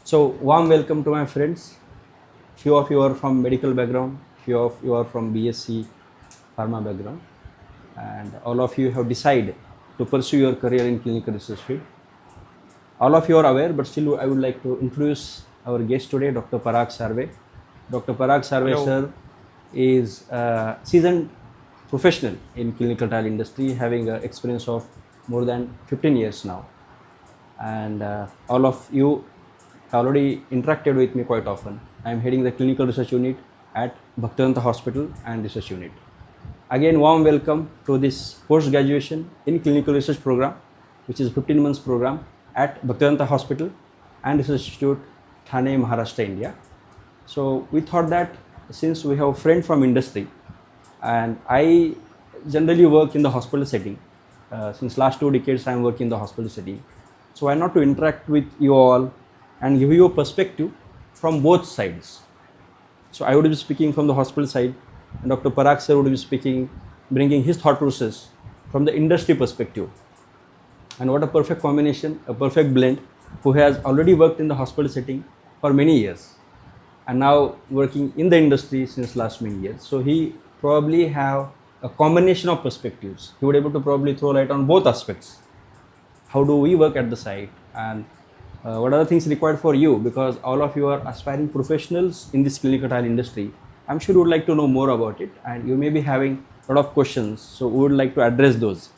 So warm welcome to my friends. Few of you are from medical background, few of you are from BSc pharma background, and all of you have decided to pursue your career in clinical research field. All of you are aware, but still I would like to introduce our guest today, Dr. Parag Sarve. Dr. Parag Sarve Hello. sir is a seasoned professional in clinical trial industry, having an experience of more than 15 years now. And all of you have already interacted with me quite often. I am heading the clinical research unit at Bhaktivedanta Hospital and Research Unit. Again, warm welcome to this post-graduation in clinical research program, which is a 15 months program at Bhaktivedanta Hospital and Research Institute, Thane, Maharashtra, India. So we thought that since we have a friend from industry, and I generally work in the hospital setting. Since last 2 decades, I am working in the hospital setting. So why not to interact with you all and give you a perspective from both sides. So I would be speaking from the hospital side, and Dr. Parag sir would be speaking, bringing his thought process from the industry perspective. And what a perfect combination, a perfect blend, who has already worked in the hospital setting for many years and now working in the industry since last many years. So he probably have a combination of perspectives. He would able to probably throw light on both aspects. How do we work at the site, and what are the things required for you, because all of you are aspiring professionals in this clinical trial industry. I'm sure you would like to know more about it, and you may be having a lot of questions, so we would like to address those.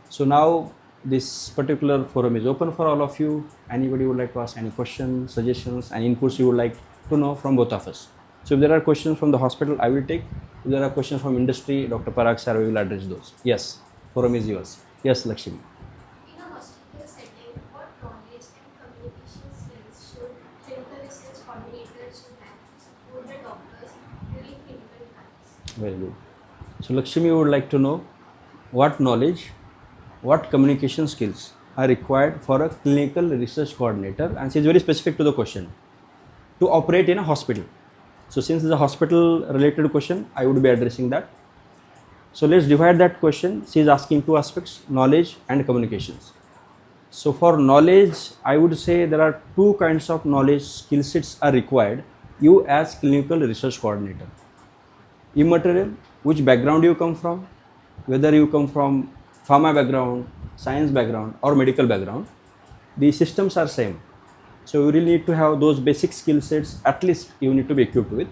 So now this particular forum is open for all of you. Anybody would like to ask any questions, suggestions, and inputs you would like to know from both of us. So if there are questions from the hospital, I will take. If there are questions from industry, Dr. Parag sir will address those. Yes, forum is yours. Yes, Lakshmi. In a hospital setting, what knowledge and communication skills should clinical research coordinators should have to support the doctors during clinical trials? Very good. So Lakshmi would like to know what knowledge, what communication skills are required for a clinical research coordinator, and she is very specific to the question, to operate in a hospital. So since it's a hospital related question, I would be addressing that. So let's divide that question. She is asking 2 aspects, knowledge and communications. So for knowledge, I would say there are 2 kinds of knowledge skill sets are required you as clinical research coordinator. Immaterial, which background you come from, whether you come from pharma background, science background, or medical background, the systems are same. So you really need to have those basic skill sets, at least you need to be equipped with.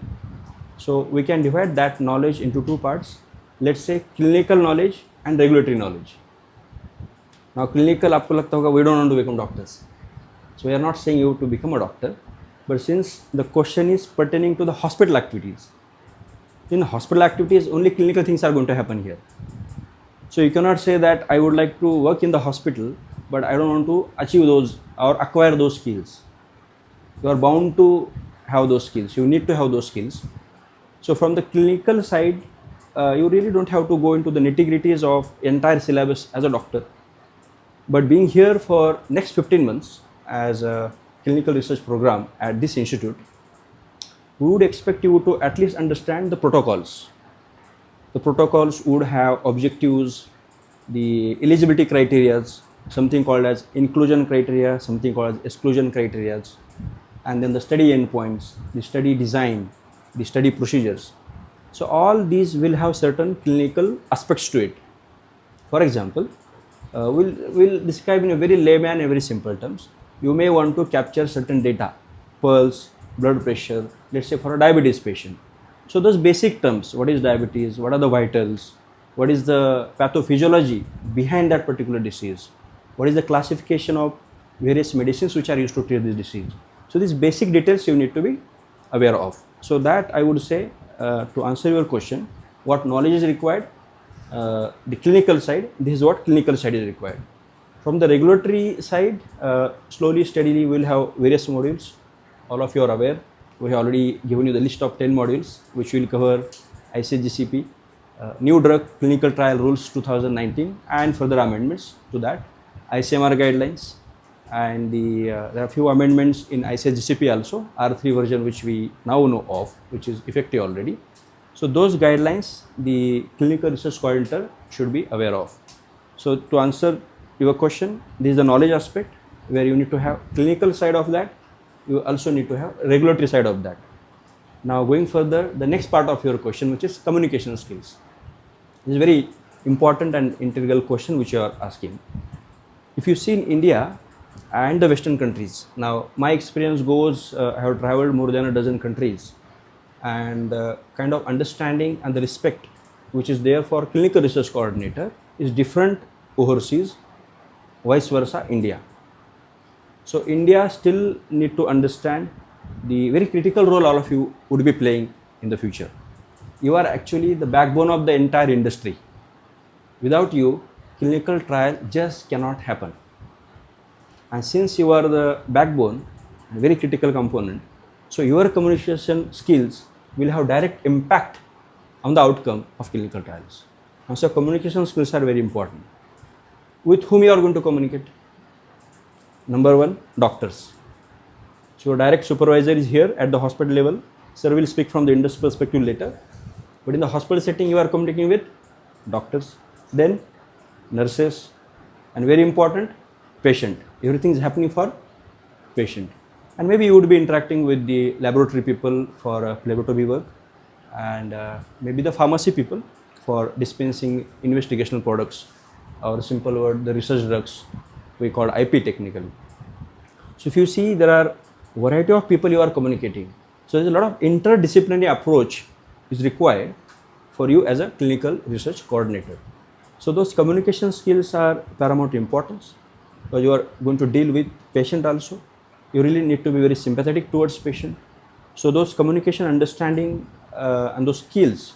So we can divide that knowledge into 2 parts. Let's say clinical knowledge and regulatory knowledge. Now clinical, आपको लगता होगा we don't want to become doctors. So we are not saying you to become a doctor, but since the question is pertaining to the hospital activities, in hospital activities only clinical things are going to happen here. So you cannot say that I would like to work in the hospital, but I don't want to achieve those or acquire those skills. You are bound to have those skills. You need to have those skills. So from the clinical side, you really don't have to go into the nitty-gritties of entire syllabus as a doctor. But being here for next 15 months as a clinical research program at this institute, we would expect you to at least understand the protocols. The protocols would have objectives, the eligibility criteria, something called as inclusion criteria, something called as exclusion criteria, and then the study endpoints, the study design, the study procedures. So all these will have certain clinical aspects to it. For example, we'll describe in a very layman and very simple terms. You may want to capture certain data, pulse, blood pressure, let's say for a diabetes patient. So those basic terms, what is diabetes, what are the vitals, what is the pathophysiology behind that particular disease, what is the classification of various medicines which are used to treat this disease. So these basic details you need to be aware of. So that I would say, to answer your question, what knowledge is required, the clinical side, this is what clinical side is required. From the regulatory side, slowly, steadily, we will have various modules. All of you are aware. We have already given you the list of 10 modules, which will cover ICGCP, New Drug Clinical Trial Rules 2019, and further amendments to that, ICMR guidelines, and there are a few amendments in ICGCP also, R3 version, which we now know of, which is effective already. So those guidelines, the clinical research coordinator should be aware of. So to answer your question, this is the knowledge aspect where you need to have clinical side of that, you also need to have regulatory side of that. Now going further, the next part of your question, which is communication skills. This is very important and integral question which you are asking. If you see in India and the Western countries, now my experience goes, I have traveled more than a dozen countries, and the kind of understanding and the respect which is there for clinical research coordinator is different overseas, vice versa India. So India still need to understand the very critical role all of you would be playing in the future. You are actually the backbone of the entire industry. Without you, clinical trial just cannot happen. And since you are the backbone, a very critical component, so your communication skills will have direct impact on the outcome of clinical trials. And so communication skills are very important. With whom you are going to communicate? Number one, doctors. So your direct supervisor is here at the hospital level. Sir will speak from the industry perspective later. But in the hospital setting, you are communicating with doctors, then nurses, and very important, patient. Everything is happening for patient. And maybe you would be interacting with the laboratory people for laboratory work, and maybe the pharmacy people for dispensing investigational products, or simple word, the research drugs, we call IP technically. So if you see, there are variety of people you are communicating. So there's a lot of interdisciplinary approach is required for you as a clinical research coordinator. So those communication skills are paramount importance, because you are going to deal with patient also. You really need to be very sympathetic towards patient. So those communication understanding and those skills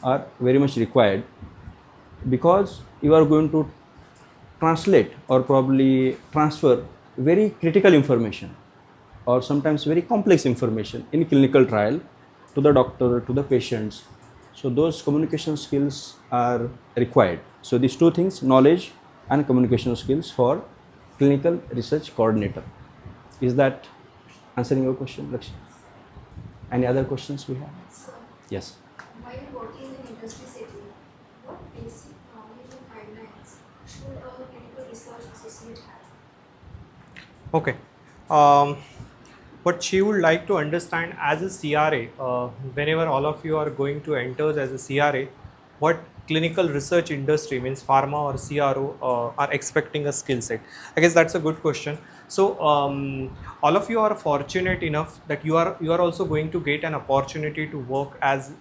are very much required, because you are going to translate or probably transfer very critical information or sometimes very complex information in clinical trial to the doctor, to the patients. So those communication skills are required. So these two things, knowledge and communication skills for clinical research coordinator. Is that answering your question, Lakshmi? Any other questions we have? So, Yes. while working in industry setting, what basic knowledge and guidelines should a clinical research associate have? Okay. What she would like to understand as a CRA, whenever all of you are going to enter as a CRA, what clinical research industry, means pharma or CRO, are expecting a skill set? I guess that's a good question. So all of you are fortunate enough that you are also going to get an opportunity to work as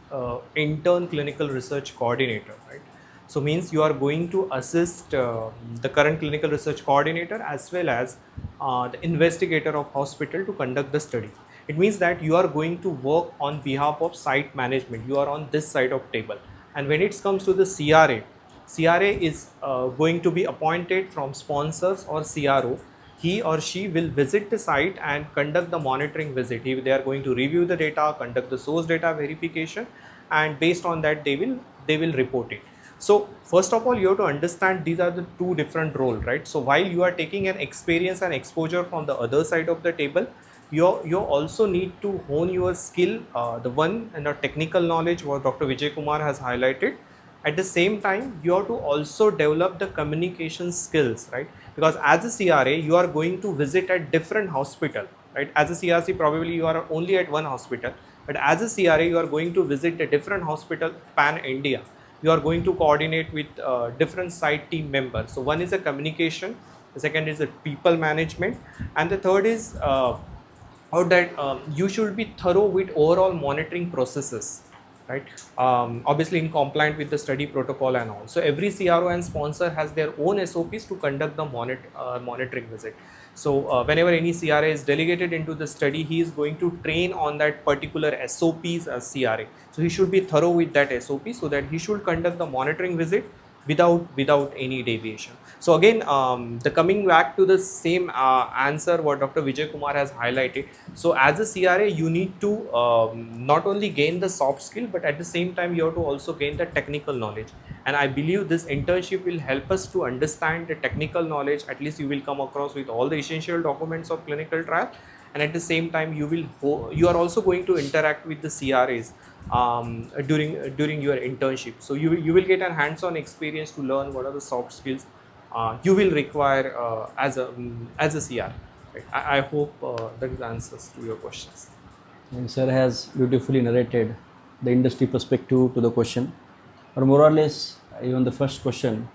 intern clinical research coordinator, right? So means you are going to assist the current clinical research coordinator as well as the investigator of hospital to conduct the study. It means that you are going to work on behalf of site management. You are on this side of table. And when it comes to the CRA is going to be appointed from sponsors or CRO. He or she will visit the site and conduct the monitoring visit. They are going to review the data, conduct the source data verification, and based on that they will report it. So first of all, you have to understand these are the two different roles, right? So while you are taking an experience and exposure from the other side of the table, you also need to hone your skill, the one and the technical knowledge what Dr. Vijay Kumar has highlighted. At the same time, you have to also develop the communication skills, right? Because as a CRA, you are going to visit at different hospital, right? As a CRC, probably you are only at one hospital, but as a CRA, you are going to visit a different hospital pan India. You are going to coordinate with different site team members. So one is a communication, the second is a people management, and the third is how that you should be thorough with overall monitoring processes, right? Obviously in compliant with the study protocol and all. So every CRO and sponsor has their own SOPs to conduct the monitoring visit. So whenever any CRA is delegated into the study, he is going to train on that particular SOPs as CRA. So he should be thorough with that SOP so that he should conduct the monitoring visit without any deviation. So again, the coming back to the same answer what Dr. Vijay Kumar has highlighted. So as a CRA, you need to not only gain the soft skill, but at the same time you have to also gain the technical knowledge. And I believe this internship will help us to understand the technical knowledge. At least you will come across with all the essential documents of clinical trial, and at the same time you are also going to interact with the CRAs during your internship. So you will get a hands-on experience to learn what are the soft skills you will require as a CR. Right. I hope that is answers to your questions. And sir has beautifully narrated the industry perspective to the question, or more or less, even the first question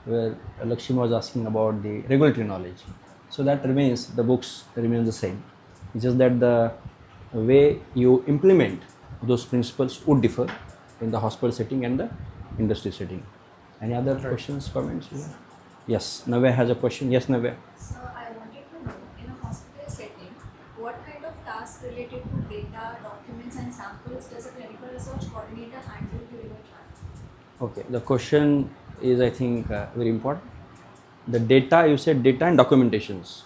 where Lakshmi was asking about the regulatory knowledge. So that remains, the books remain the same. It's just that the way you implement those principles would differ in the hospital setting and the industry setting. Any other Right. questions, comments? Yes, Navya has a question. Yes, Navya. So I wanted to know, in a hospital setting, what kind of tasks related to data, documents and samples does a clinical research coordinator handle during a trial? Okay, the question is, I think, very important. The data, you said data and documentations.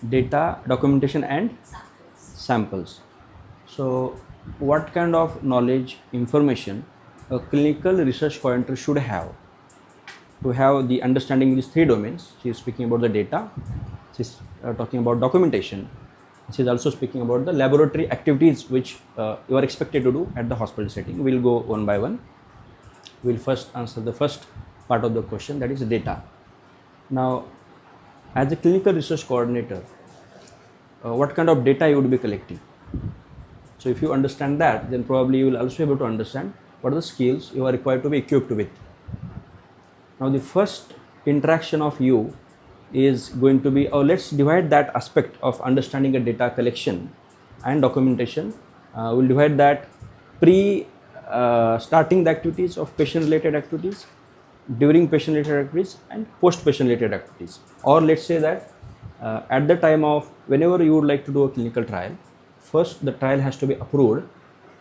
Data, documentation and Samples. samples. So, what kind of knowledge, information a clinical research coordinator should have to have the understanding in these three domains? She is speaking about the data, she is talking about documentation, she is also speaking about the laboratory activities which you are expected to do at the hospital setting. We will go one by one. We will first answer the first part of the question, that is data. Now, as a clinical research coordinator, what kind of data you would be collecting? So if you understand that, then probably you will also be able to understand what are the skills you are required to be equipped with. Now the first interaction of you is going to be, or let's divide that aspect of understanding a data collection and documentation. We'll divide that pre starting the activities of patient related activities, during patient related activities and post patient related activities. Or let's say that at the time of whenever you would like to do a clinical trial, first the trial has to be approved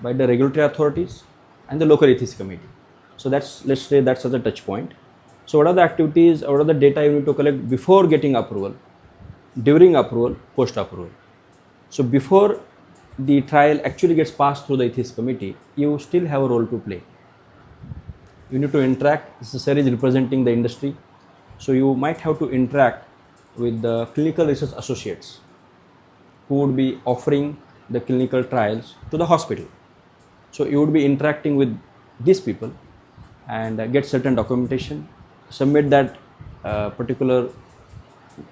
by the regulatory authorities and the local ethics committee. So that's, let's say that's as a touch point. So what are the activities, what are the data you need to collect before getting approval, during approval, post approval? So before the trial actually gets passed through the ethics committee, you still have a role to play. You need to interact. This is representing the industry, so you might have to interact with the clinical research associates who would be offering the clinical trials to the hospital. So you would be interacting with these people and get certain documentation, submit that particular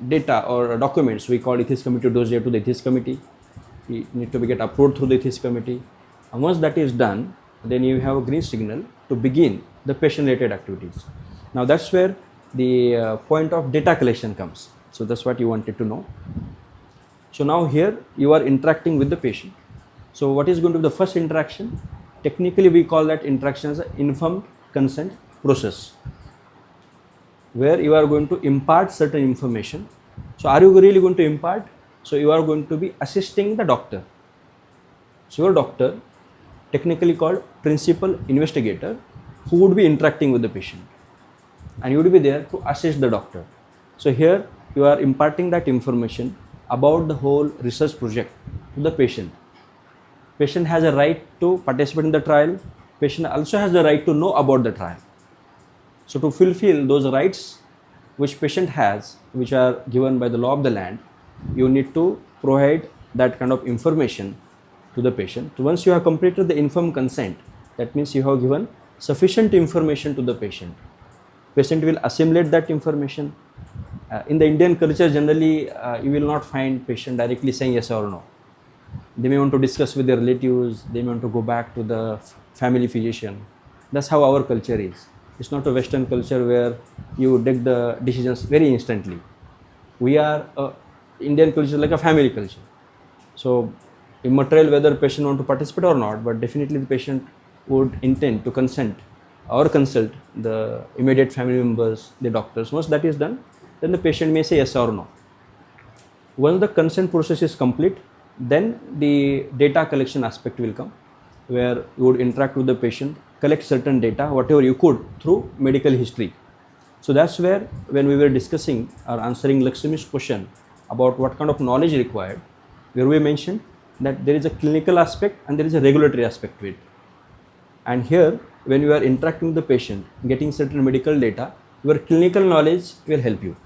data or documents, we call ethics committee dossier, to the ethics committee. It need to be get approved through the ethics committee, and once that is done, then you have a green signal to begin the patient related activities. Now that's where the point of data collection comes. So that's what you wanted to know. So now here you are interacting with the patient. So what is going to be the first interaction? Technically we call that interaction as an informed consent process, where you are going to impart certain information. So are you really going to impart? So you are going to be assisting the doctor. So your doctor, technically called principal investigator, who would be interacting with the patient, and you would be there to assist the doctor. So here you are imparting that information about the whole research project to the patient. Patient has a right to participate in the trial. Patient also has the right to know about the trial. So to fulfill those rights which patient has, which are given by the law of the land, you need to provide that kind of information to the patient. So once you have completed the informed consent, that means you have given sufficient information to the patient. Patient will assimilate that information. In the Indian culture, generally, you will not find patient directly saying yes or no. They may want to discuss with their relatives, they may want to go back to the family physician. That's how our culture is. It's not a Western culture where you take the decisions very instantly. We are Indian culture like a family culture. So immaterial whether patient want to participate or not, but definitely the patient would intend to consent or consult the immediate family members, the doctors. Once that is done, then the patient may say yes or no. Once the consent process is complete, then the data collection aspect will come, where you would interact with the patient, collect certain data, whatever you could through medical history. So that's where, when we were discussing or answering Lakshmi's question about what kind of knowledge required, where we mentioned that there is a clinical aspect and there is a regulatory aspect to it. And here, when you are interacting with the patient, getting certain medical data, your clinical knowledge will help you.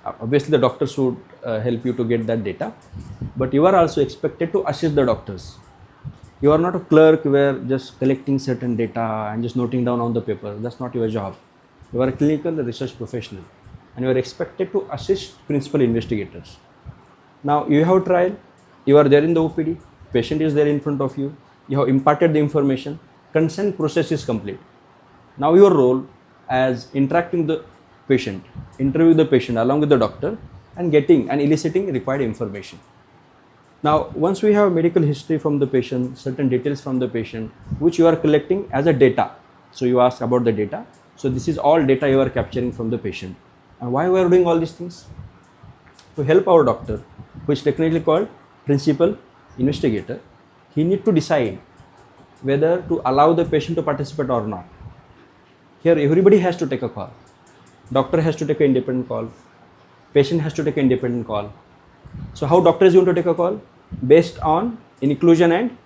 Obviously, the doctors would help you to get that data, but you are also expected to assist the doctors. You are not a clerk where just collecting certain data and just noting down on the paper. That's not your job. You are a clinical research professional, and you are expected to assist principal investigators. Now you have trial, you are there in the OPD, patient is there in front of you, you have imparted the information, consent process is complete. Now your role as interacting the patient, interview the patient along with the doctor and getting and eliciting required information. Now once we have medical history from the patient, certain details from the patient which you are collecting as a data. So you ask about the data. So this is all data you are capturing from the patient. And why we are doing all these things? To help our doctor, who is technically called principal investigator, he need to decide whether to allow the patient to participate or not. Here everybody has to take a call. Doctor has to take an independent call. Patient has to take an independent call. So how doctor is going to take a call? Based on inclusion and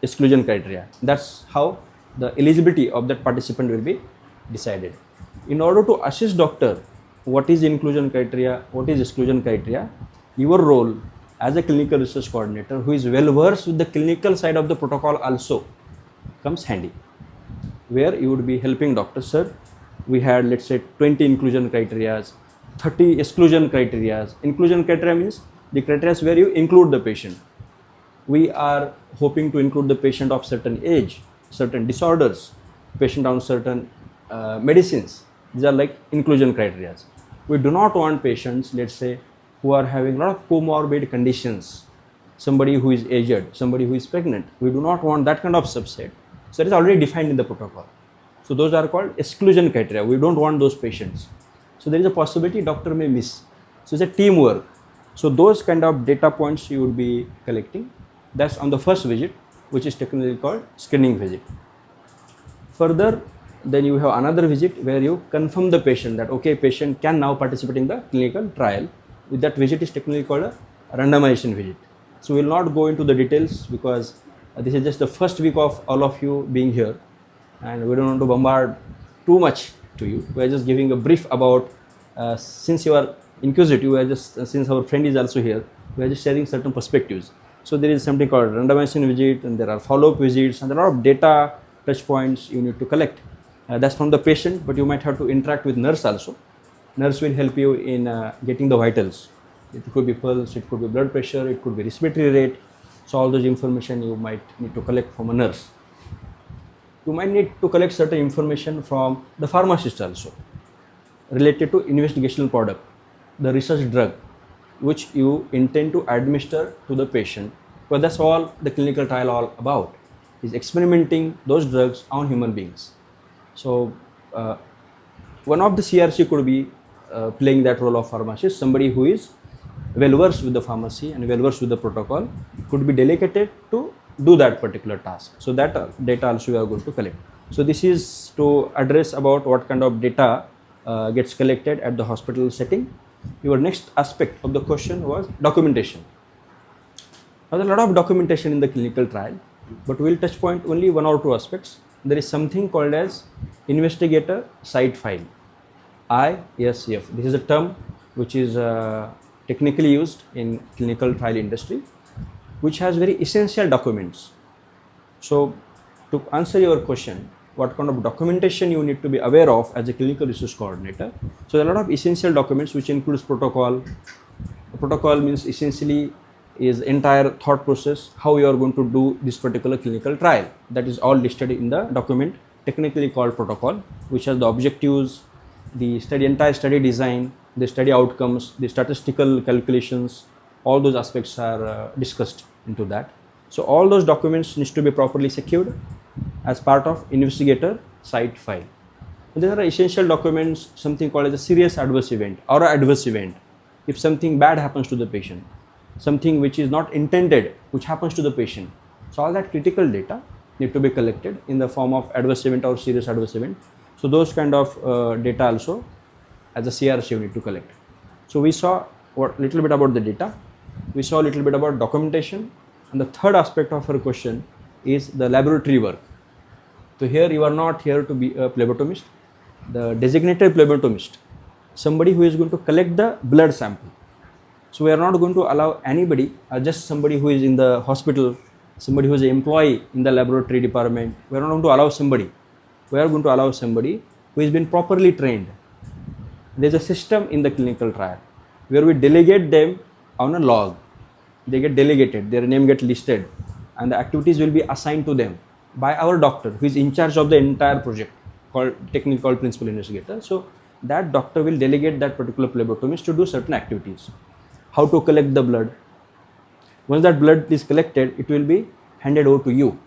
exclusion criteria. That's how the eligibility of that participant will be decided. In order to assist doctor what is inclusion criteria, what is exclusion criteria, your role as a clinical research coordinator who is well versed with the clinical side of the protocol also comes handy, where you would be helping doctor, sir, we had let's say 20 inclusion criteria, 30 exclusion criteria. Inclusion criteria means the criteria where you include the patient. We are hoping to include the patient of certain age, certain disorders, patient on certain medicines. These are like inclusion criteria. We do not want patients, let's say, who are having a lot of comorbid conditions, somebody who is aged, somebody who is pregnant. We do not want that kind of subset. So it is already defined in the protocol. So those are called exclusion criteria. We don't want those patients. So there is a possibility doctor may miss. So it's a teamwork. So those kind of data points you would be collecting. That's on the first visit, which is technically called screening visit. Further, then you have another visit where you confirm the patient that okay, patient can now participate in the clinical trial. With that visit is technically called a randomization visit. So we will not go into the details because this is just the first week of all of you being here, and we don't want to bombard too much to you. We are just giving a brief about since you are inquisitive, we are just since our friend is also here, we are just sharing certain perspectives. So there is something called randomization visit, and there are follow-up visits, and there are a lot of data touch points you need to collect. That's from the patient, but you might have to interact with nurse also. Nurse will help you in getting the vitals. It could be pulse, it could be blood pressure, it could be respiratory rate. So all those information you might need to collect from a nurse. You might need to collect certain information from the pharmacist also related to investigational product, the research drug which you intend to administer to the patient. But that's all the clinical trial all about, is experimenting those drugs on human beings. So one of the CRC could be playing that role of pharmacist, somebody who is well versed with the pharmacy and well versed with the protocol could be delegated to do that particular task. So that data also we are going to collect. So this is to address about what kind of data gets collected at the hospital setting. Your next aspect of the question was documentation. Now there is a lot of documentation in the clinical trial, but we will touch point only one or two aspects. There is something called as investigator site file, ISF. This is a term which is technically used in clinical trial industry, which has very essential documents. So to answer your question, what kind of documentation you need to be aware of as a clinical research coordinator. So there are a lot of essential documents which includes protocol. The protocol means essentially is entire thought process, how you are going to do this particular clinical trial. That is all listed in the document technically called protocol, which has the objectives, the study, entire study design, the study outcomes, the statistical calculations, all those aspects are discussed into that. So all those documents needs to be properly secured as part of investigator site file. And there are essential documents, something called as a serious adverse event or adverse event. If something bad happens to the patient, something which is not intended, which happens to the patient. So all that critical data need to be collected in the form of adverse event or serious adverse event. So those kind of data also as a CRC you need to collect. So we saw what little bit about the data. We saw a little bit about documentation. And the third aspect of her question is the laboratory work. So here you are not here to be a phlebotomist. The designated phlebotomist, somebody who is going to collect the blood sample. So we are not going to allow anybody, just somebody who is in the hospital, somebody who is an employee in the laboratory department. We are not going to allow somebody. We are going to allow somebody who has been properly trained. There is a system in the clinical trial where we delegate them on a log. they get delegated, their name get listed, and the activities will be assigned to them by our doctor who is in charge of the entire project, called technically called principal investigator. So that doctor will delegate that particular phlebotomist to do certain activities. How to collect the blood. Once that blood is collected, it will be handed over to you.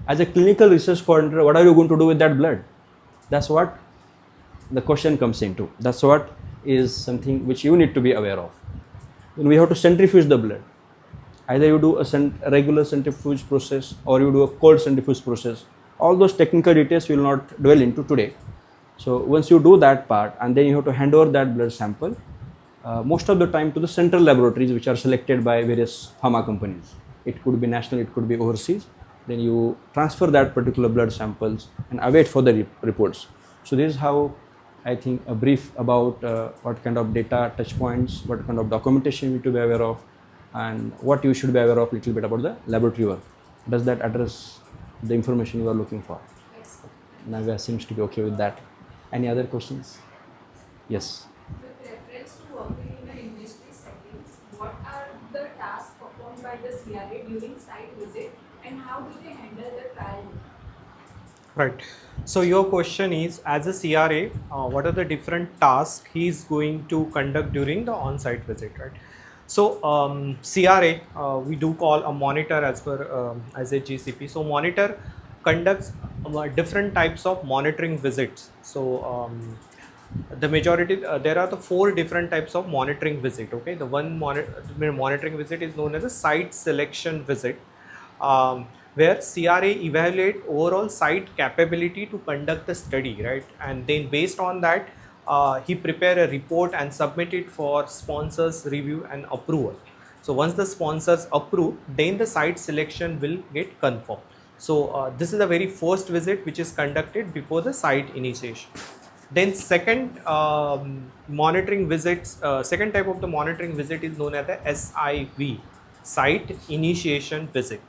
As a clinical research coordinator, what are you going to do with that blood? That's what the question comes into. That's what is something which you need to be aware of. Then we have to centrifuge the blood. Either you do a regular centrifuge process or you do a cold centrifuge process. All those technical details we will not dwell into today. So once you do that part, and then you have to hand over that blood sample, most of the time to the central laboratories which are selected by various pharma companies. It could be national, it could be overseas. Then you transfer that particular blood samples and await for the reports. So this is how I think a brief about what kind of data touch points, what kind of documentation you need to be aware of, and what you should be aware of, little bit about the laboratory work. Does that address the information you are looking for? Yes. Naga seems to be okay with that. Any other questions? Yes. With reference to working in an industry setting, what are the tasks performed by the CRA during site visit and how do they handle the trial? Right. So your question is, as a CRA, what are the different tasks he is going to conduct during the on-site visit, right? So CRA, we do call a monitor as per as a GCP. So monitor conducts different types of monitoring visits. So the majority, there are the 4 different types of monitoring visit. Okay, the one monitoring visit is known as a site selection visit. Where CRA evaluate overall site capability to conduct the study, right? And then based on that, he prepare a report and submit it for sponsors review and approval. So once the sponsors approve, then the site selection will get confirmed. So this is the very first visit which is conducted before the site initiation. Then second monitoring visits, second type of the monitoring visit is known as the SIV, site initiation visit.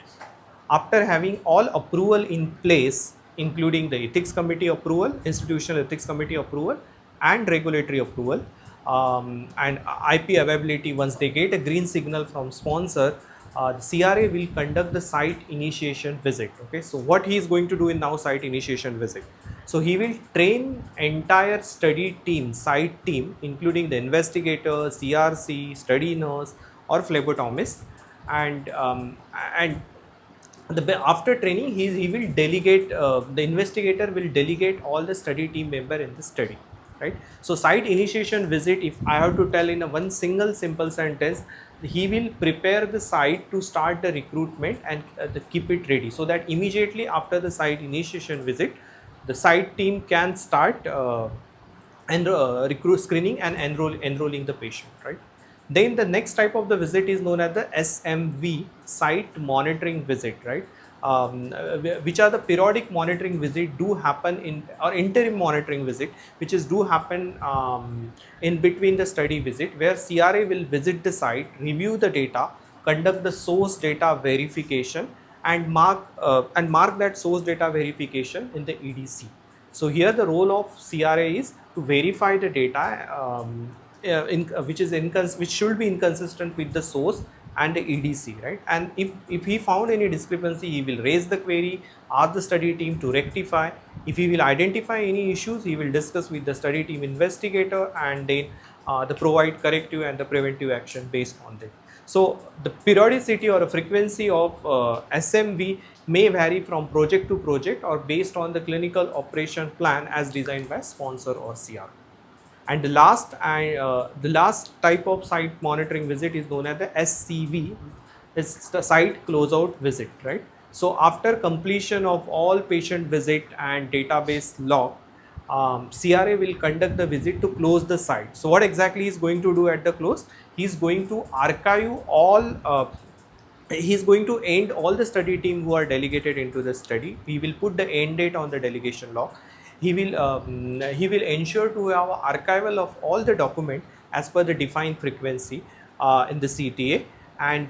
After having all approval in place, including the ethics committee approval, institutional ethics committee approval, and regulatory approval, and IP availability, once they get a green signal from sponsor, the CRA will conduct the site initiation visit. Okay, so what he is going to do in now site initiation visit? So he will train entire study team, site team, including the investigator, CRC, study nurse, or phlebotomist, and after training, he will delegate, the investigator will delegate all the study team member in the study, right? So site initiation visit, if I have to tell in a one single simple sentence, he will prepare the site to start the recruitment and keep it ready, so that immediately after the site initiation visit, the site team can start recruit screening and enrolling the patient, right? Then the next type of the visit is known as the SMV, site monitoring visit, right? Which are the periodic monitoring visit do happen in, or interim monitoring visit, which is do happen in between the study visit, where CRA will visit the site, review the data, conduct the source data verification, and mark that source data verification in the EDC. So here the role of CRA is to verify the data which should be inconsistent with the source and the EDC, right? And if he found any discrepancy, he will raise the query, ask the study team to rectify. If he will identify any issues, he will discuss with the study team investigator, and then the provide corrective and the preventive action based on that. So the periodicity or the frequency of SMV may vary from project to project or based on the clinical operation plan as designed by sponsor or CR. And the last type of site monitoring visit is known as the SCV. It's the site closeout visit, right? So after completion of all patient visit and database log, CRA will conduct the visit to close the site. So what exactly is going to do at the close? He's going to archive all. He's going to end all the study team who are delegated into the study. He will put the end date on the delegation log. He will ensure to have archival of all the document as per the defined frequency in the CTA, and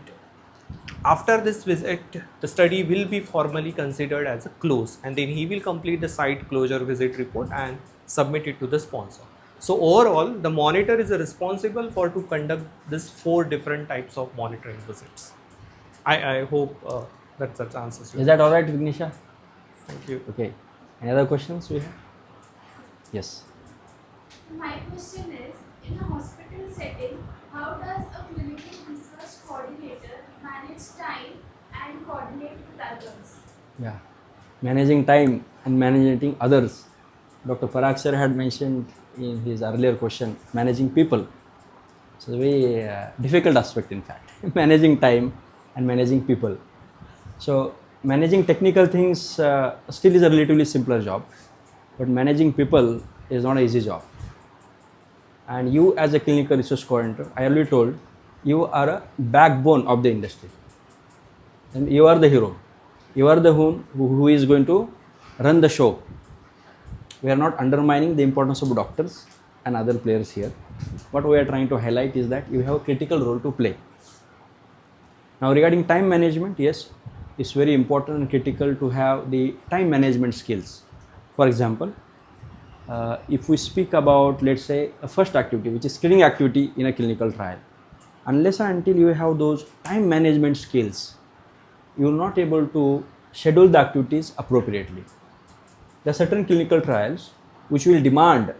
after this visit, the study will be formally considered as a close, and then he will complete the site closure visit report and submit it to the sponsor. So overall, the monitor is responsible for to conduct this 4 different types of monitoring visits. I hope that answers you. Is that all right, Vignesha? Thank you. Okay. Any other questions we have? Yes. My question is, in a hospital setting, how does a clinical research coordinator manage time and coordinate with others? Yeah. Managing time and managing others. Dr. Parag sir had mentioned in his earlier question, managing people. It's a very difficult aspect, in fact, managing time and managing people. So, managing technical things still is a relatively simpler job, but managing people is not an easy job. And you, as a clinical research coordinator, I already told you are a backbone of the industry, and you are the hero. You are the who is going to run the show. We are not undermining the importance of doctors and other players here. What we are trying to highlight is that you have a critical role to play. Now, regarding time management, yes, it's very important and critical to have the time management skills. For example, if we speak about, let's say, a first activity, which is screening activity in a clinical trial, unless and until you have those time management skills, you are not able to schedule the activities appropriately. There are certain clinical trials which will demand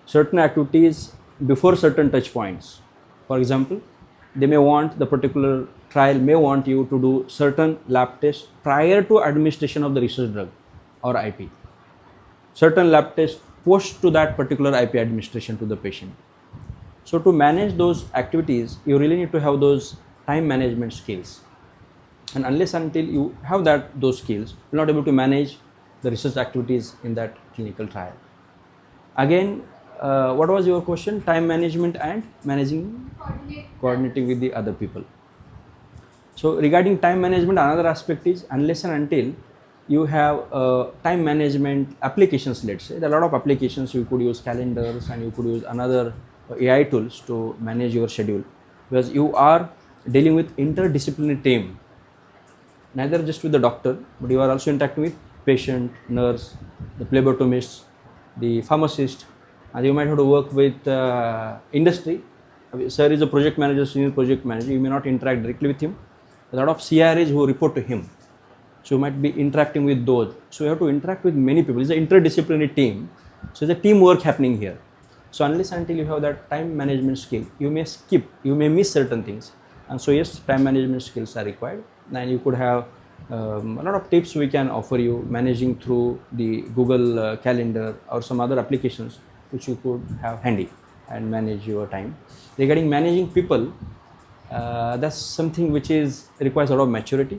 certain activities before certain touch points. For example, they may want, the particular trial may want you to do certain lab tests prior to administration of the research drug or IP. Certain lab tests post to that particular IP administration to the patient. So to manage those activities, you really need to have those time management skills. And unless until you have those skills, you're not able to manage the research activities in that clinical trial. Again, what was your question? Time management and managing, coordinating with the other people. So regarding time management, another aspect is, unless and until you have time management applications, let's say, there are a lot of applications. You could use calendars and you could use another AI tools to manage your schedule, because you are dealing with interdisciplinary team, neither just with the doctor, but you are also interacting with patient, nurse, the phlebotomist, the pharmacist, and you might have to work with industry. Sir is a project manager, senior project manager. You may not interact directly with him. A lot of CRAs who report to him. So you might be interacting with those. So you have to interact with many people. It's an interdisciplinary team. So there's a teamwork happening here. So unless until you have that time management skill, you may skip, you may miss certain things. And so yes, time management skills are required. And you could have a lot of tips we can offer you, managing through the Google Calendar or some other applications which you could have handy and manage your time. Regarding managing people, that's something which requires a lot of maturity,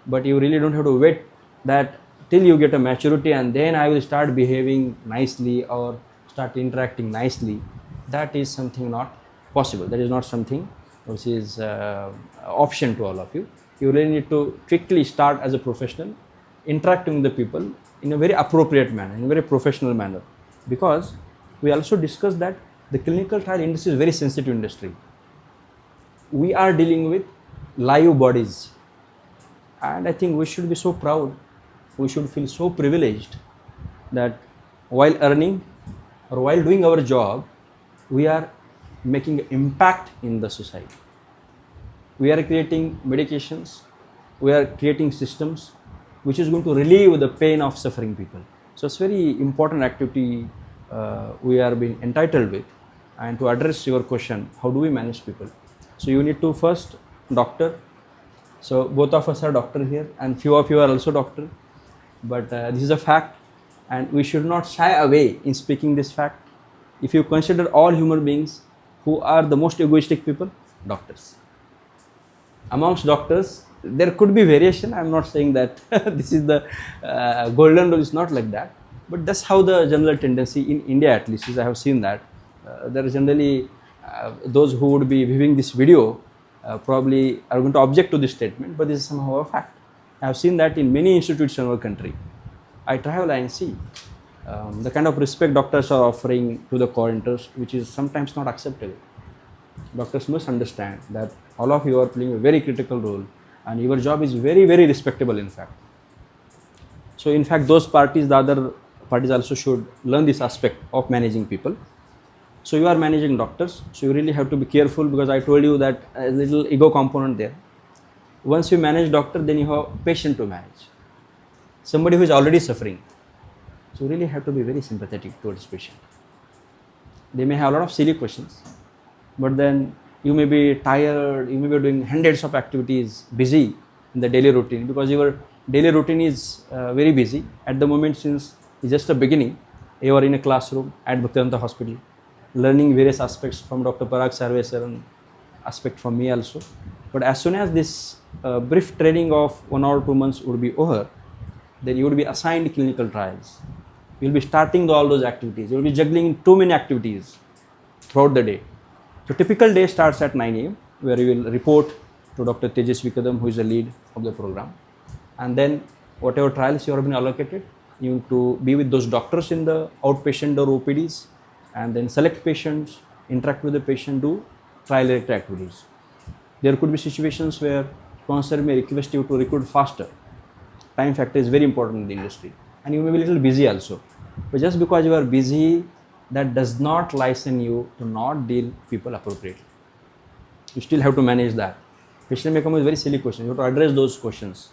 but you really don't have to wait that till you get a maturity and then I will start behaving nicely or start interacting nicely. That is something not possible. That is not something which is option to all of you. You really need to quickly start as a professional, interacting with the people in a very appropriate manner, in a very professional manner, because we also discussed that the clinical trial industry is a very sensitive industry. We are dealing with live bodies, and I think we should be so proud, we should feel so privileged that while earning or while doing our job, we are making an impact in the society. We are creating medications, we are creating systems which is going to relieve the pain of suffering people. So it's very important activity we are being entitled with. And to address your question, how do we manage people? So you need to first doctor. So both of us are doctor here, and few of you are also doctor. But this is a fact, and we should not shy away in speaking this fact. If you consider all human beings, who are the most egoistic people? Doctors. Amongst doctors, there could be variation. I'm not saying that this is the golden rule. It's not like that. But that's how the general tendency in India, at least, is I have seen that. There are generally those who would be viewing this video probably are going to object to this statement, but this is somehow a fact. I have seen that in many institutes in our country. I travel and see the kind of respect doctors are offering to the coordinators, which is sometimes not acceptable. Doctors must understand that all of you are playing a very critical role, and your job is very, very respectable, in fact. So in fact, those parties, the other parties also should learn this aspect of managing people. So you are managing doctors, so you really have to be careful, because I told you that a little ego component there. Once you manage doctor, then you have patient to manage, somebody who is already suffering. So you really have to be very sympathetic towards patient. They may have a lot of silly questions, but then you may be tired, you may be doing hundreds of activities, busy in the daily routine, because your daily routine is very busy at the moment. Since it's just a beginning, you are in a classroom at Bhaktivedanta Hospital, learning various aspects from Dr. Parag Sarvesar and aspect from me also. But as soon as this brief training of 1 or 2 months would be over, then you would be assigned clinical trials. You will be starting all those activities. You will be juggling too many activities throughout the day. So typical day starts at 9 a.m. where you will report to Dr. Tejas Vikadam, who is the lead of the program. And then whatever trials you have been allocated, you need to be with those doctors in the outpatient or OPDs, and then select patients, interact with the patient, do trial related activities. There could be situations where sponsor may request you to recruit faster. Time factor is very important in the industry, and you may be a little busy also. But just because you are busy, that does not license you to not deal people appropriately. You still have to manage that. Patient may come with very silly questions. You have to address those questions.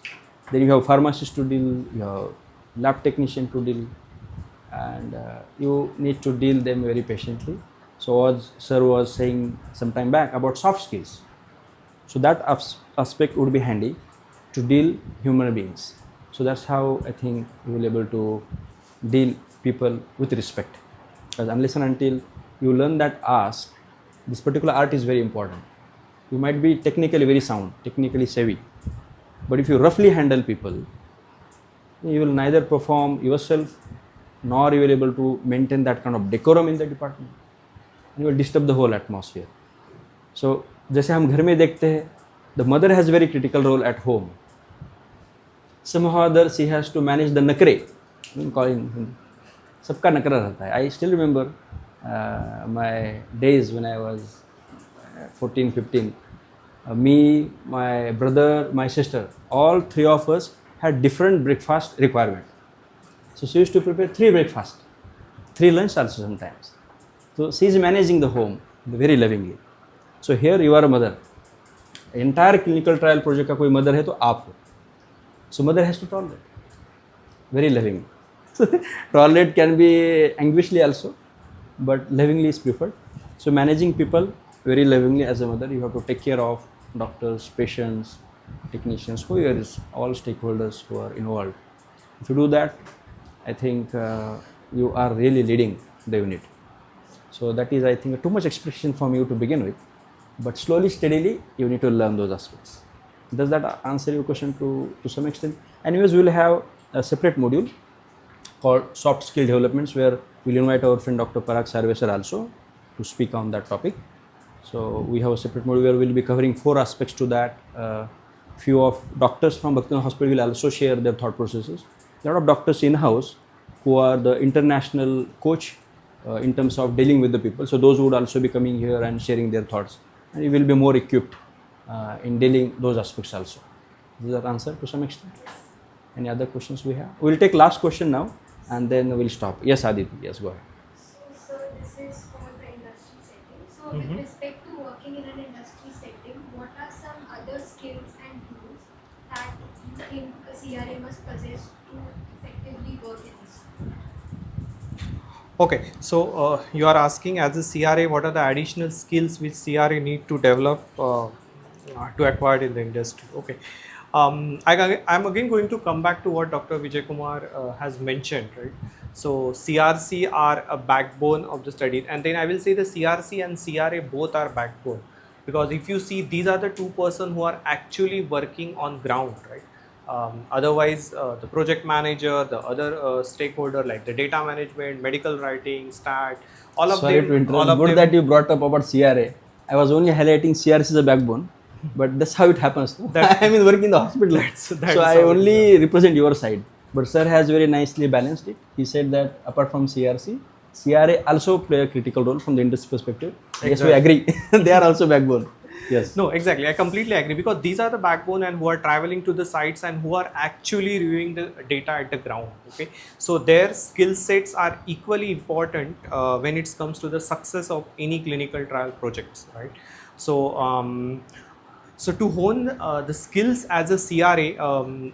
Then you have pharmacist to deal, you have lab technician to deal, and you need to deal them very patiently. So as sir was saying some time back about soft skills, so that aspect would be handy to deal human beings. So that's how I think you will be able to deal people with respect. Because unless and until you learn that ask, this particular art is very important. You might be technically very sound, technically savvy, but if you roughly handle people, you will neither perform yourself, nor you will be able to maintain that kind of decorum in the department, and you will disturb the whole atmosphere. So जैसे हम घर में देखते हैं, the mother has very critical role at home. Somehow or other she has to manage the nakre. सबका नखरा रहता है. I still remember my days when I was 14, 15. Me, my brother, my sister, all three of us had different breakfast requirement. So she used to prepare 3 breakfast, 3 lunch also sometimes. So she is managing the home very lovingly. So here you are a mother. Entire clinical trial project का कोई mother है तो आप हो. So mother has to tolerate very lovingly. Tolerate can be anguishly also, but lovingly is preferred. So managing people very lovingly as a mother, you have to take care of doctors, patients, technicians, whoever is, all stakeholders who are involved. If you do that, I think you are really leading the unit. So that is, I think, too much expression from you to begin with, but slowly, steadily, you need to learn those aspects. Does that answer your question to some extent? Anyways, we will have a separate module called soft skill developments, where we'll invite our friend Dr. Parag Sarvesar also to speak on that topic. So we have a separate module where we'll be covering 4 aspects to that. Few of doctors from Bhaktivedanta Hospital will also share their thought processes. A lot of doctors in-house who are the international coach in terms of dealing with the people. So those would also be coming here and sharing their thoughts, and you will be more equipped in dealing those aspects also. Does that answer to some extent? Any other questions we have? We'll take last question now, and then we'll stop. Yes, Aditi. Yes, go ahead. So, sir, this is for the industry setting. So, with respect to working in an industry setting, what are some other skills and tools that you think a CRA must possess to effectively work in this? Okay, so you are asking as a CRA what are the additional skills which CRA need to develop to acquire in the industry. Okay, I'm again going to come back to what Dr. Vijay Kumar has mentioned, right? So CRC are a backbone of the study, and then I will say the CRC and CRA both are backbone, because if you see, these are the 2 persons who are actually working on ground, right? Otherwise, the project manager, the other stakeholder like the data management, medical writing, stat, all of Sorry them. to interrupt. All of Good them. that you brought up about CRA. I was only highlighting CRC as a backbone, but that's how it happens. I mean, working in the hospital. That's So how I it only represent your side. But sir has very nicely balanced it. He said that apart from CRC, CRA also play a critical role from the industry perspective. Yes, we agree. They are also backbone. Yes. No, exactly. I completely agree because these are the backbone and who are traveling to the sites and who are actually reviewing the data at the ground. Okay, so their skill sets are equally important when it comes to the success of any clinical trial projects, right? So, so to hone the skills as a CRA,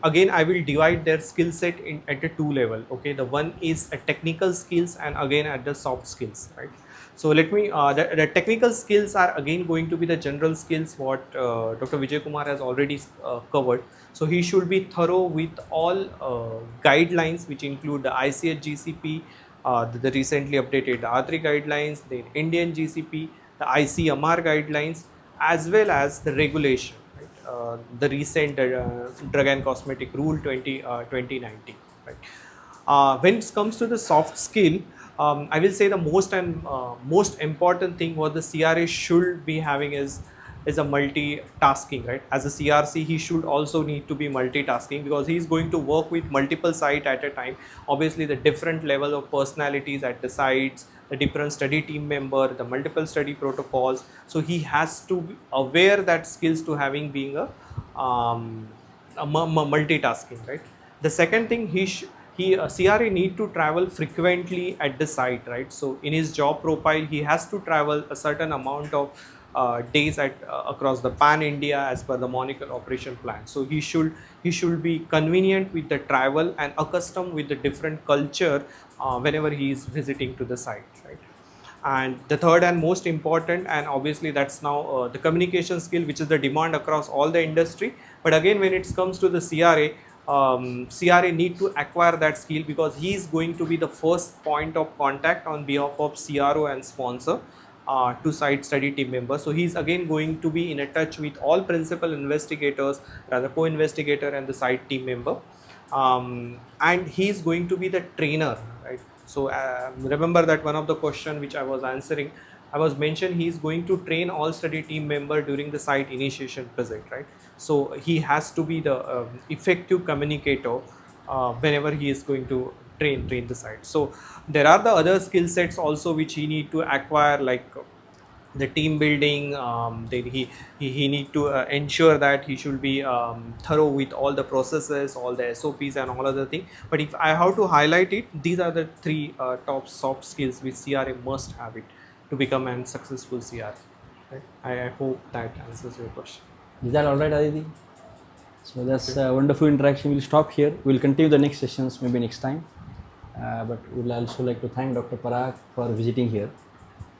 again I will divide their skill set in at a two level. Okay, the one is a technical skills and again at the soft skills, right? So let me the technical skills are again going to be the general skills what Dr. Vijay Kumar has already covered. So he should be thorough with all guidelines which include the ICH GCP, the recently updated the R3 guidelines, the Indian GCP, the ICMR guidelines, as well as the regulation, right? The recent drug and cosmetic rule 2019, right? When it comes to the soft skill, I will say the most important thing what the CRA should be having is a multitasking, right? As a CRC, he should also need to be multitasking because he is going to work with multiple sites at a time. Obviously, the different level of personalities at the sites, the different study team member, the multiple study protocols. So he has to be aware that skills to having being a multitasking, right? The second thing he CRA need to travel frequently at the site, right? So in his job profile, he has to travel a certain amount of days at across the pan India as per the Monocle operation plan. So he should be convenient with the travel and accustomed with the different culture whenever he is visiting to the site, right? And the third and most important, and obviously that's now the communication skill, which is the demand across all the industry. But again, when it comes to the CRA, CRA need to acquire that skill because he is going to be the first point of contact on behalf of CRO and sponsor to site study team members. So he's again going to be in a touch with all principal investigators, rather co-investigator and the site team member, and he's going to be the trainer, right? So remember that one of the question which I was answering, I was mentioned he is going to train all study team member during the site initiation visit, right? So he has to be the effective communicator whenever he is going to train the site. So there are the other skill sets also which he need to acquire, like the team building. Then he need to ensure that he should be thorough with all the processes, all the SOPs and all other thing. But if I have to highlight it, these are the three top soft skills which CRA must have it to become a successful CRA, right? I hope that answers your question. Is that all right, Aditi? So that's a wonderful interaction. We'll stop here. We'll continue the next sessions maybe next time. But we'll also like to thank Dr. Parag for visiting here.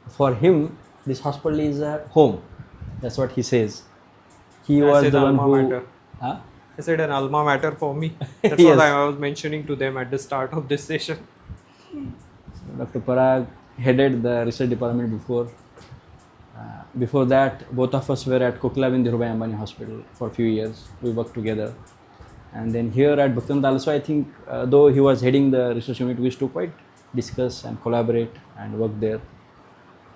For him, this hospital is a home. That's what he says. He I was said the one alma who. mater. Huh? I said an alma mater for me. That's Yes. what I was mentioning to them at the start of this session. Dr. Parag headed the research department before. Before that, both of us were at Kokla in Dhirubhai Ambani Hospital for a few years. We worked together. And then here at Bhaktivinoda also, I think, though he was heading the research unit, we used to quite discuss and collaborate and work there.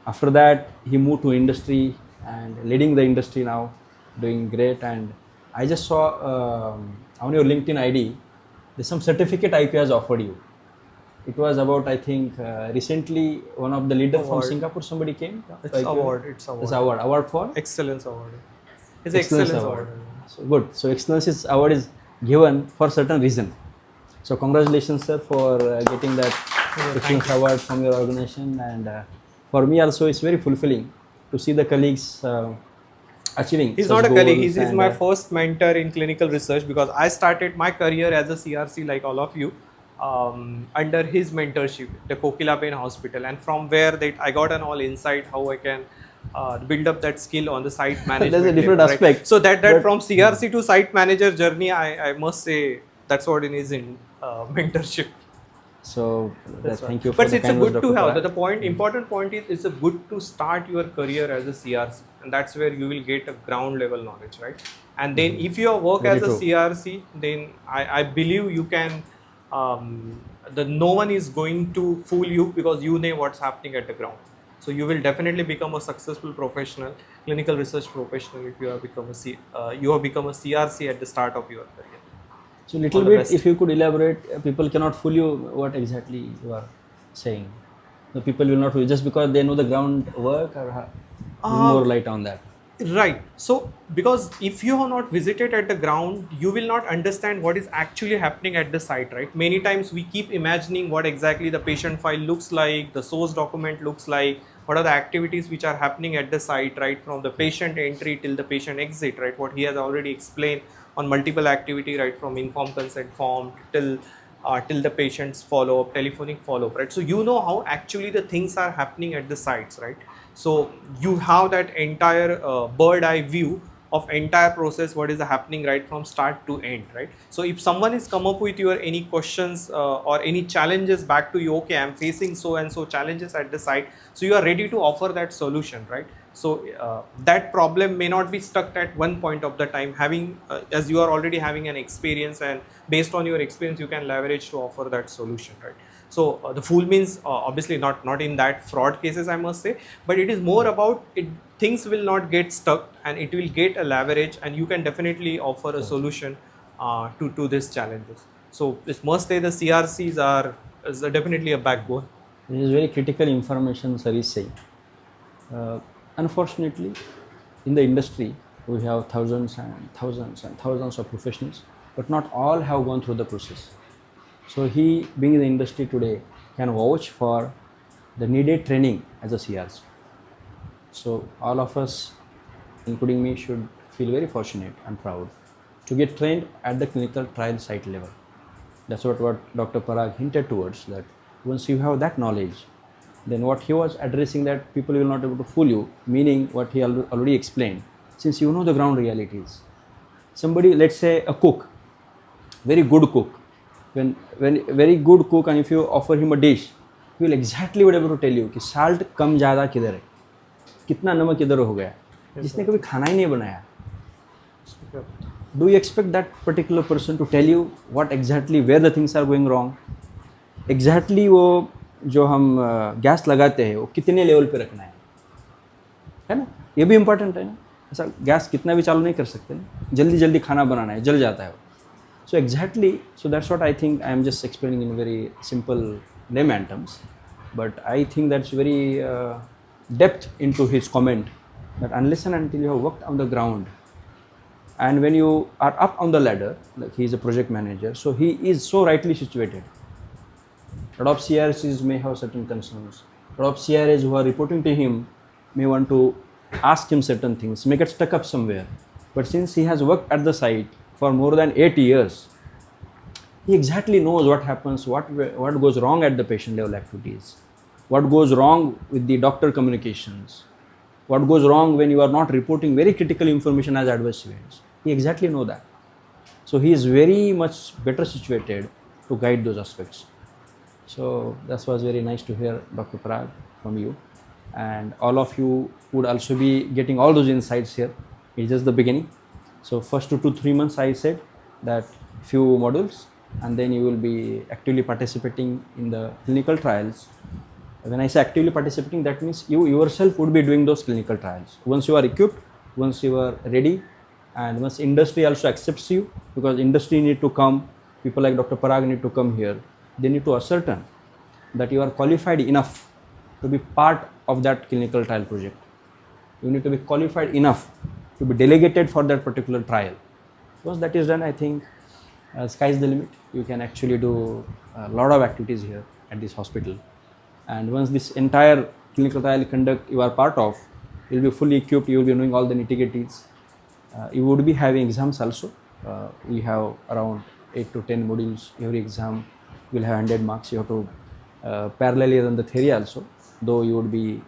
After that, he moved to industry and leading the industry now, doing great. And I just saw on your LinkedIn ID, there's some certificate IP has offered you. It was about, I think, recently one of the leaders from Award. Singapore, somebody came. It's Like, award. It's award for Excellence award. It's excellence award. So good. So excellence award is given for certain reason. So congratulations, sir, for getting that excellence award from your organization. And for me also, it's very fulfilling to see the colleagues achieving. He's such not a colleague. goals He's and, my first mentor in clinical research because I started my career as a CRC like all of you under his mentorship, the Kokilaben Hospital, and from where that I got an all insight how I can build up that skill on the site management. There's a different level, aspect. Right? So that But- from CRC to site manager journey, I must say that's what it is in mentorship. So That's thank why. you for But the it's a kind words, good to Dr. have. Parag. The point, important point is, it's a good to start your career as a CRC, and that's where you will get a ground level knowledge, right? And then if you work Very as a true. CRC, then I believe you can. No one is going to fool you because you know what's happening at the ground. So you will definitely become a successful professional, clinical research professional if you have become a CRC at the start of your career. So little All the bit, best. if you could elaborate, people cannot fool you what exactly you are saying. The people will not fool you just because they know the ground work, or give more light on that. Right. So, because if you have not visited at the ground, you will not understand what is actually happening at the site, right? Many times we keep imagining what exactly the patient file looks like, the source document looks like, what are the activities which are happening at the site, right? From the patient entry till the patient exit, right? What he has already explained on multiple activity, right? From informed consent form till the patient's follow up, telephonic follow up, right? So you know how actually the things are happening at the sites, right? So you have that entire bird eye view of entire process, what is happening right from start to end, right? So if someone is come up with your any questions or any challenges back to you, okay, I'm facing so and so challenges at the site, so you are ready to offer that solution, right? So that problem may not be stuck at one point of the time, having as you are already having an experience, and based on your experience you can leverage to offer that solution, right? So the fool means obviously not in that fraud cases, I must say, but it is more about it. Things will not get stuck, and it will get a leverage, and you can definitely offer a solution to these challenges. So this must say the CRCs are is definitely a backbone. This is very critical information, sir is saying. Unfortunately, in the industry, we have thousands and thousands and thousands of professionals, but not all have gone through the process. So he, being in the industry today, can vouch for the needed training as a CRC. So all of us, including me, should feel very fortunate and proud to get trained at the clinical trial site level. That's what Dr. Parag hinted towards, that once you have that knowledge, then what he was addressing, that people will not be able to fool you, meaning what he already explained, since you know the ground realities. Somebody, let's say a cook, very good cook, when very good cook, and if you offer him a dish, he will exactly be able to tell you कि salt कम ज़्यादा किधर है, कितना नमक इधर हो गया, जिसने कभी खाना ही नहीं बनाया. Do you expect that particular person to tell you what exactly where the things are going wrong? Exactly वो जो हम गैस लगाते हैं वो कितने लेवल पे रखना है ना? ये भी इम्पोर्टेंट है ना. ऐसा गैस कितना भी चालू नहीं कर सकते ना, जल्दी जल्दी खाना बनाना है, जल जाता है वो. So exactly, so that's what I think. I am just explaining in very simple layman terms, but I think that's very depth into his comment, that unless and until you have worked on the ground, and when you are up on the ladder, like he is a project manager, so he is so rightly situated. A lot of CRCs may have certain concerns. A lot of CRAs who are reporting to him may want to ask him certain things, may get stuck up somewhere. But since he has worked at the site for more than 8 years, he exactly knows what happens, what goes wrong at the patient level activities, what goes wrong with the doctor communications, what goes wrong when you are not reporting very critical information as adverse events. He exactly know that. So he is very much better situated to guide those aspects. So that was very nice to hear, Dr. Parag, from you. And all of you would also be getting all those insights here. It's just the beginning. So first 2 to 3 months, I said that few modules, and then you will be actively participating in the clinical trials. When I say actively participating, that means you yourself would be doing those clinical trials. Once you are equipped, once you are ready, and once industry also accepts you, because industry need to come, people like Dr. Parag need to come here. They need to ascertain that you are qualified enough to be part of that clinical trial project. You need to be qualified enough to be delegated for that particular trial. Once that is done, I think sky is the limit. You can actually do a lot of activities here at this hospital. And once this entire clinical trial conduct you are part of, you will be fully equipped, you will be knowing all the nitty-gritties. You would be having exams also. We have around 8 to 10 modules. Every exam will have 100 marks. You have to parallelly run the theory also, though you would be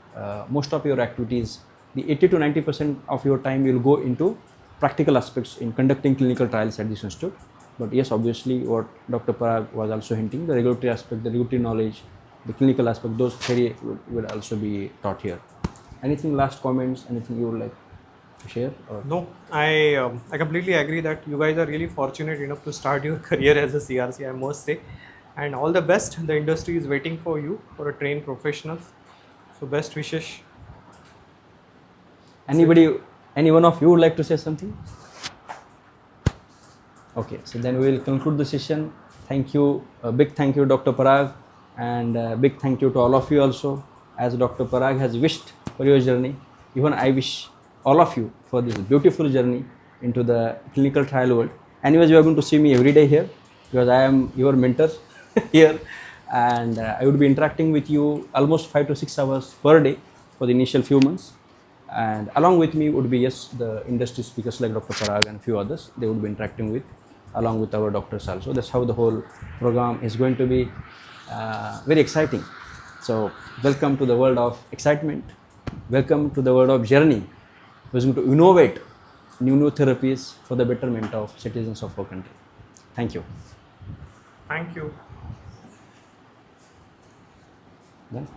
most of your activities, the 80 to 90% of your time will go into practical aspects in conducting clinical trials at this institute. But yes, obviously what Dr. Parag was also hinting, the regulatory aspect, the regulatory knowledge, the clinical aspect, those theory will also be taught here. Anything, last comments, anything you would like to share? Or? No, I completely agree that you guys are really fortunate enough to start your career as a CRC, I must say. And all the best. The industry is waiting for you, for a trained professionals. So best wishes. Anybody, any one of you would like to say something? Okay, so then we will conclude the session. Thank you, a big thank you, Dr. Parag, and a big thank you to all of you also. As Dr. Parag has wished for your journey, even I wish all of you for this beautiful journey into the clinical trial world. Anyways, you are going to see me every day here because I am your mentor here, and I would be interacting with you almost 5 to 6 hours per day for the initial few months. And along with me would be, yes, the industry speakers like Dr. Parag and few others. They would be interacting with, along with our doctors also. That's how the whole program is going to be very exciting. So welcome to the world of excitement. Welcome to the world of journey. We're going to innovate new therapies for the betterment of citizens of our country. Thank you. Thank you. Done?